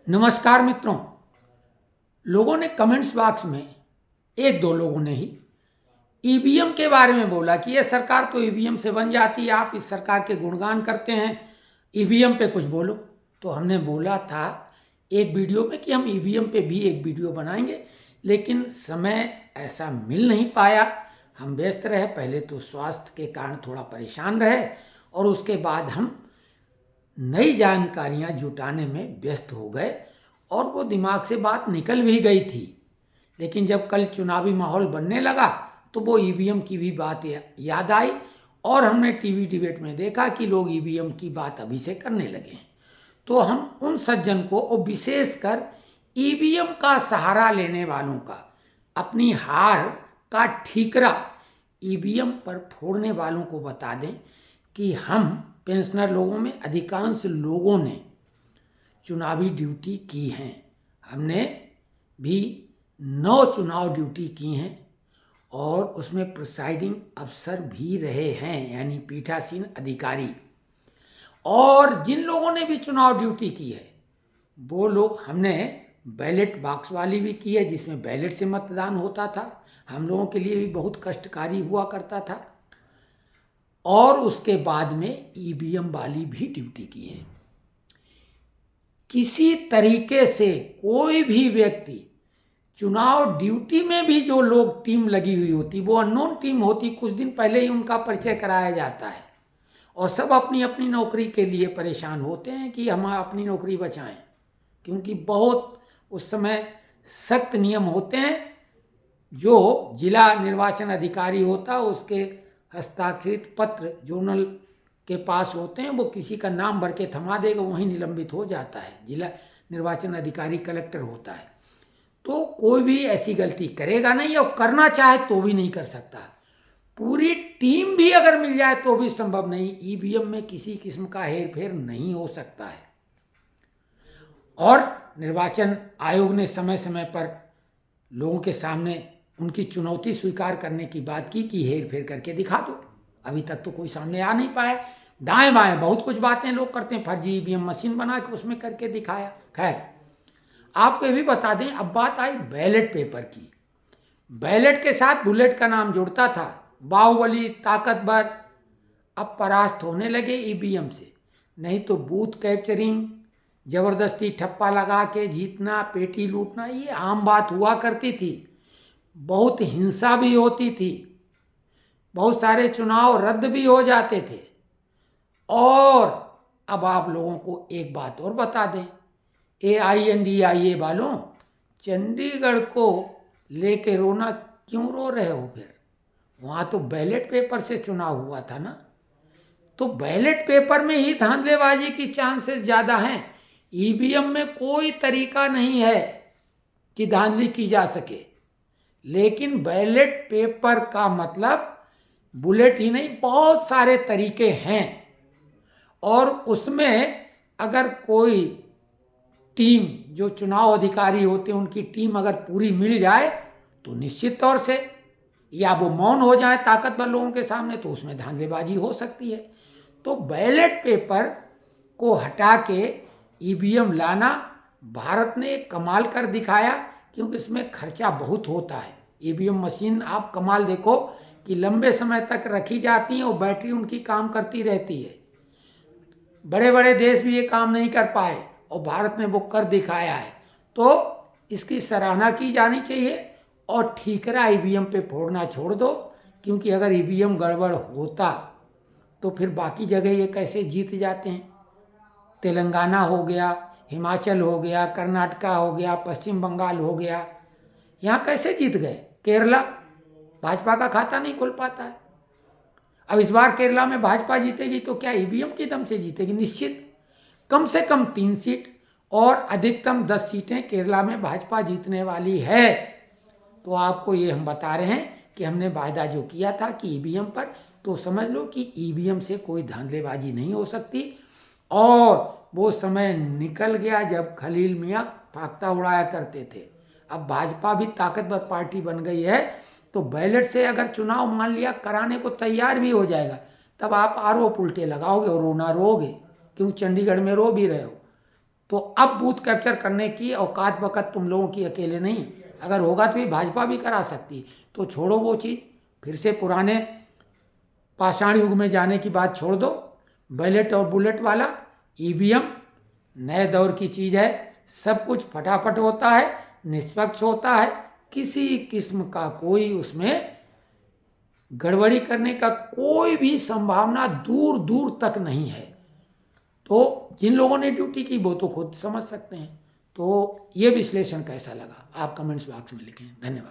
नमस्कार मित्रों। लोगों ने कमेंट्स बॉक्स में, एक दो लोगों ने ही ईवीएम के बारे में बोला कि ये सरकार तो ईवीएम से बन जाती है, आप इस सरकार के गुणगान करते हैं, ईवीएम पे कुछ बोलो। तो हमने बोला था एक वीडियो में कि हम ईवीएम पे भी एक वीडियो बनाएंगे, लेकिन समय ऐसा मिल नहीं पाया। हम व्यस्त रहे, पहले तो स्वास्थ्य के कारण थोड़ा परेशान रहे और उसके बाद हम नई जानकारियां जुटाने में व्यस्त हो गए और वो दिमाग से बात निकल भी गई थी। लेकिन जब कल चुनावी माहौल बनने लगा तो वो ईवीएम की भी बात याद आई और हमने टीवी डिबेट में देखा कि लोग ईवीएम की बात अभी से करने लगे हैं। तो हम उन सज्जन को और विशेषकर ईवीएम का सहारा लेने वालों का, अपनी हार का ठीकरा ईवीएम पर फोड़ने वालों को बता दें कि हम पेंशनर लोगों में अधिकांश लोगों ने चुनावी ड्यूटी की हैं। हमने भी 9 चुनाव ड्यूटी की हैं और उसमें प्रिसाइडिंग अफसर भी रहे हैं, यानी पीठासीन अधिकारी। और जिन लोगों ने भी चुनाव ड्यूटी की है वो लोग, हमने बैलेट बॉक्स वाली भी की है जिसमें बैलेट से मतदान होता था, हम लोगों के लिए भी बहुत कष्टकारी हुआ करता था। और उसके बाद में ईवीएम वाली भी ड्यूटी की है। किसी तरीके से कोई भी व्यक्ति चुनाव ड्यूटी में भी, जो लोग टीम लगी हुई होती वो अननोन टीम होती, कुछ दिन पहले ही उनका परिचय कराया जाता है और सब अपनी अपनी नौकरी के लिए परेशान होते हैं कि हम अपनी नौकरी बचाएं, क्योंकि बहुत उस समय सख्त नियम होते हैं। जो जिला निर्वाचन अधिकारी होता है उसके हस्ताक्षरित पत्र जोनल के पास होते हैं, वो किसी का नाम भर के थमा देगा, वहीं निलंबित हो जाता है। जिला निर्वाचन अधिकारी कलेक्टर होता है। तो कोई भी ऐसी गलती करेगा नहीं और करना चाहे तो भी नहीं कर सकता। पूरी टीम भी अगर मिल जाए तो भी संभव नहीं। ईवीएम में किसी किस्म का हेरफेर नहीं हो सकता है। और निर्वाचन आयोग ने समय समय पर लोगों के सामने उनकी चुनौती स्वीकार करने की बात की कि हेरफेर करके दिखा दो। अभी तक तो कोई सामने आ नहीं पाया। दाएं बाएं बहुत कुछ बातें लोग करते हैं, फर्जी ईवीएम मशीन बना के उसमें करके दिखाया। खैर, आपको ये भी बता दें, अब बात आई बैलेट पेपर की। बैलेट के साथ बुलेट का नाम जुड़ता था। बाहुबली, ताकतवर, अब परास्त होने लगे ईवीएम से। नहीं तो बूथ कैप्चरिंग, जबरदस्ती ठप्पा लगा के जीतना, पेटी लूटना, ये आम बात हुआ करती थी। बहुत हिंसा भी होती थी, बहुत सारे चुनाव रद्द भी हो जाते थे। और अब आप लोगों को एक बात और बता दें, AINDIA वालों, चंडीगढ़ को लेके रोना क्यों रो रहे हो? फिर वहाँ तो बैलेट पेपर से चुनाव हुआ था ना। तो बैलेट पेपर में ही धांधलेबाजी की चांसेस ज़्यादा हैं। ईवीएम में कोई तरीका नहीं है कि धांधली की जा सके। लेकिन बैलेट पेपर का मतलब बुलेट ही नहीं, बहुत सारे तरीके हैं। और उसमें अगर कोई टीम, जो चुनाव अधिकारी होते हैं उनकी टीम अगर पूरी मिल जाए तो निश्चित तौर से, या वो मौन हो जाए ताकतवर लोगों के सामने, तो उसमें धांधलेबाजी हो सकती है। तो बैलेट पेपर को हटा के ईवीएम लाना भारत ने कमाल कर दिखाया, क्योंकि इसमें खर्चा बहुत होता है। ईवीएम मशीन आप कमाल देखो कि लंबे समय तक रखी जाती हैं और बैटरी उनकी काम करती रहती है। बड़े बड़े देश भी ये काम नहीं कर पाए और भारत ने वो कर दिखाया है। तो इसकी सराहना की जानी चाहिए और ठीकरा ईवीएम पे फोड़ना छोड़ दो, क्योंकि अगर ईवीएम गड़बड़ होता तो फिर बाकी जगह ये कैसे जीत जाते हैं। तेलंगाना हो गया, हिमाचल हो गया, कर्नाटका हो गया, पश्चिम बंगाल हो गया, यहाँ कैसे जीत गए? केरला, भाजपा का खाता नहीं खुल पाता है। अब इस बार केरला में भाजपा जीतेगी तो क्या ईवीएम के दम से जीतेगी? निश्चित। कम से कम 3 सीट और अधिकतम 10 सीटें केरला में भाजपा जीतने वाली है। तो आपको ये हम बता रहे हैं कि हमने वायदा जो किया था कि ईवीएम पर, तो समझ लो कि ईवीएम से कोई धांधलेबाजी नहीं हो सकती। और वो समय निकल गया जब खलील मियाँ फाख्ता उड़ाया करते थे। अब भाजपा भी ताकतवर पार्टी बन गई है, तो बैलेट से अगर चुनाव मान लिया कराने को तैयार भी हो जाएगा, तब आप आरोप उल्टे लगाओगे और रोना रोगे, क्यों चंडीगढ़ में रो भी रहे हो। तो अब बूथ कैप्चर करने की औकात वक़्त तुम लोगों की अकेले नहीं, अगर होगा तो ये भाजपा भी करा सकती। तो छोड़ो वो चीज़, फिर से पुराने पाषाण युग में जाने की बात छोड़ दो। बैलेट और बुलेट वाला ईवीएम नए दौर की चीज़ है, सब कुछ फटाफट होता है, निष्पक्ष होता है, किसी किस्म का कोई उसमें गड़बड़ी करने का कोई भी संभावना दूर दूर तक नहीं है। तो जिन लोगों ने ड्यूटी की वो तो खुद समझ सकते हैं। तो ये विश्लेषण कैसा लगा आप कमेंट्स बॉक्स में लिखें। धन्यवाद।